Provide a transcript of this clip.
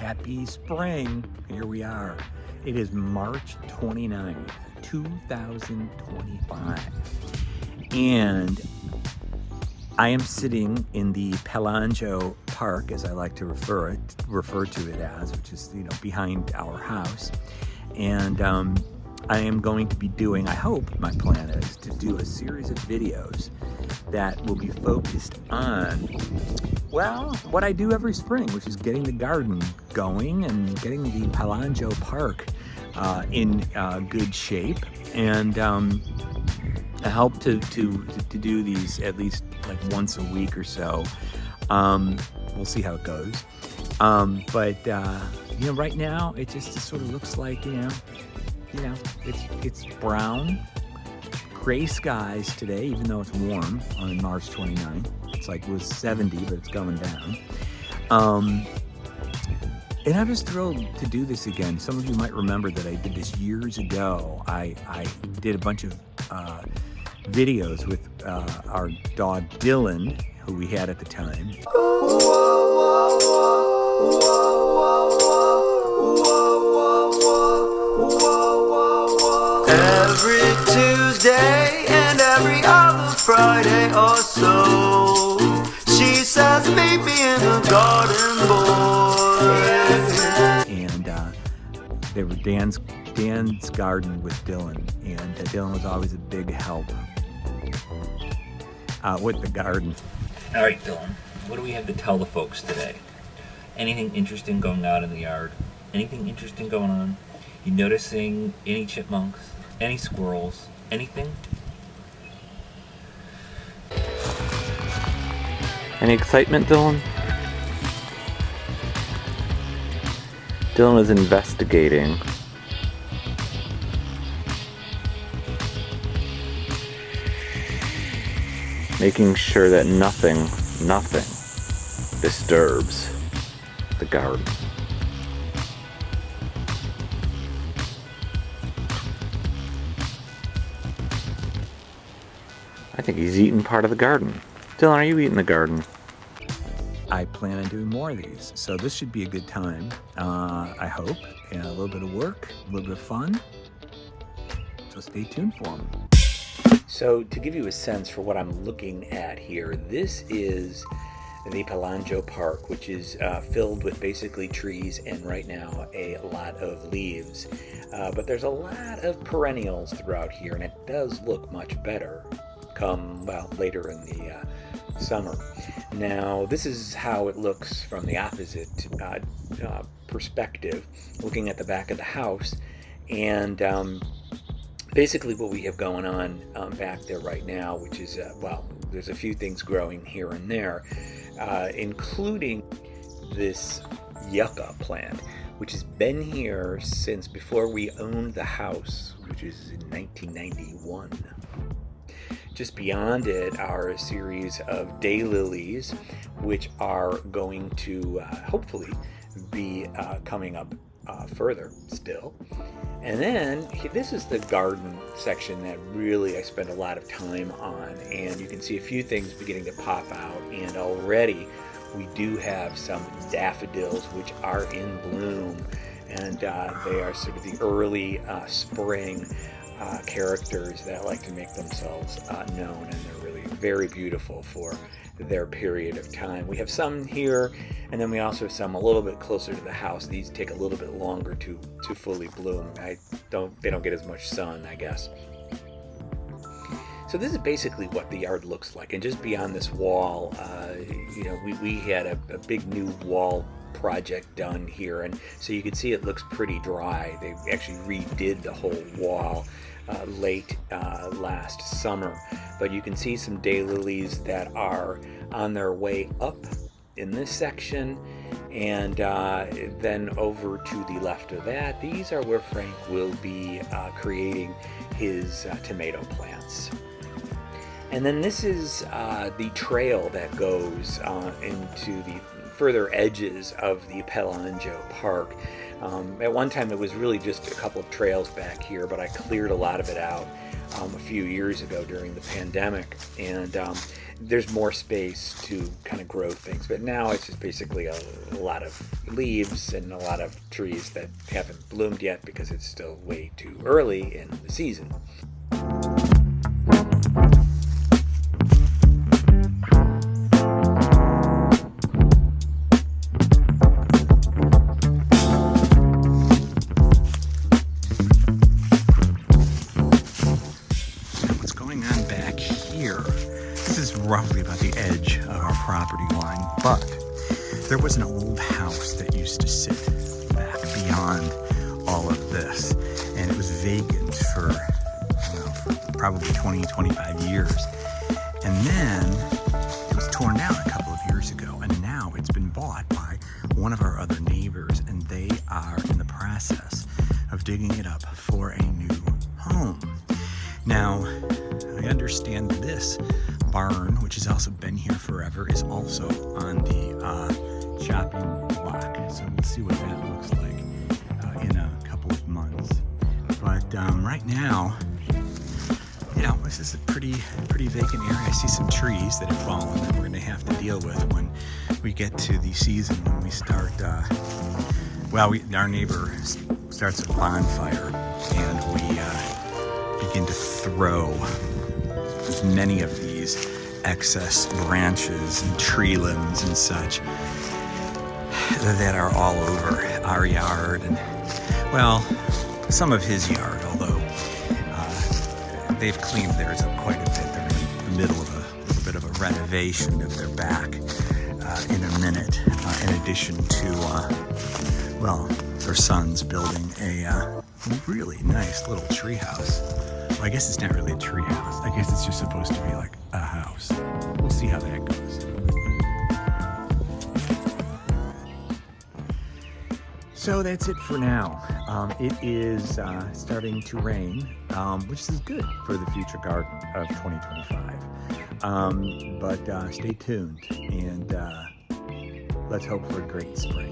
happy spring. Here we are. It is March 29th, 2025. And I am sitting in the Palangeau Park, as I like to refer to it as, which is, behind our house. And I am going to be doing, I hope my plan is to do a series of videos that will be focused on, well, what I do every spring, which is getting the garden going and getting the Palangeau Park in good shape. And I hope to do these at least like once a week or so. We'll see how it goes. But right now it just sort of looks like, it's brown, gray skies today, even though it's warm on March 29th. It's like it was 70, but it's going down. And I'm just thrilled to do this again. Some of you might remember that I did this years ago. I did a bunch of videos with our dog Dylan, who we had at the time. Every Tuesday and every other Friday or so, she says, meet me in the garden, boy. And they were Dan's garden with Dylan, and Dylan was always a big help with the garden. All right, Dylan, what do we have to tell the folks today? Anything interesting going on in the yard? Anything interesting going on? You noticing any chipmunks? Any squirrels? Anything? Any excitement, Dylan? Dylan is investigating. Making sure that nothing disturbs the garden. I think he's eating part of the garden. Dylan, are you eating the garden? I plan on doing more of these, so this should be a good time, I hope, and a little bit of work, a little bit of fun, so stay tuned for them. So to give you a sense for what I'm looking at here, this is the Palangeau Park, which is filled with basically trees and right now a lot of leaves, but there's a lot of perennials throughout here, and it does look much better come, later in the summer. Now, this is how it looks from the opposite perspective, looking at the back of the house. And basically what we have going on back there right now, which is, there's a few things growing here and there, including this yucca plant, which has been here since before we owned the house, which is in 1991. Just beyond it are a series of daylilies, which are going to hopefully be coming up further still. And then this is the garden section that really I spend a lot of time on, and you can see a few things beginning to pop out, and already we do have some daffodils which are in bloom, and they are sort of the early spring characters that like to make themselves known, and they're really very beautiful for their period of time. We have some here, and then we also have some a little bit closer to the house. These take a little bit longer to fully bloom. They don't get as much sun, I guess. So this is basically what the yard looks like, and just beyond this wall, we had a big new wall project done here, and so you can see it looks pretty dry. They actually redid the whole wall late last summer, but you can see some daylilies that are on their way up in this section, and then over to the left of that, these are where Frank will be creating his tomato plants. And then this is the trail that goes into the further edges of the Palangeau Park. At one time it was really just a couple of trails back here, but I cleared a lot of it out a few years ago during the pandemic, and there's more space to kind of grow things. But now it's just basically a lot of leaves and a lot of trees that haven't bloomed yet because it's still way too early in the season. What's going on back here? This is roughly about the edge of our property line, but there was an old house that used to sit back beyond all of this, and it was vacant for probably 20, 25 years. And then it was torn down a couple of years ago, and now it's been bought by one of our other neighbors, and they are in the process of digging it up for a new home. Now, I understand this barn, which has also been here forever, is also on the chopping block. So we'll see what that looks like in a couple of months. But right now, this is a pretty vacant area. I see some trees that have fallen that we're going to have to deal with when we get to the season, when we start, our neighbor starts a bonfire, and we begin to throw as many of these excess branches and tree limbs and such that are all over our yard and, some of his yard, although they've cleaned theirs up quite a bit. They're in the middle of a little bit of a renovation of their back in a minute, in addition to, their son's building a really nice little tree house. Well, I guess it's not really a tree house. I guess it's just supposed to be like a house. We'll see how that goes. So that's it for now. It is starting to rain, which is good for the future garden of 2025. But stay tuned, and let's hope for a great spring.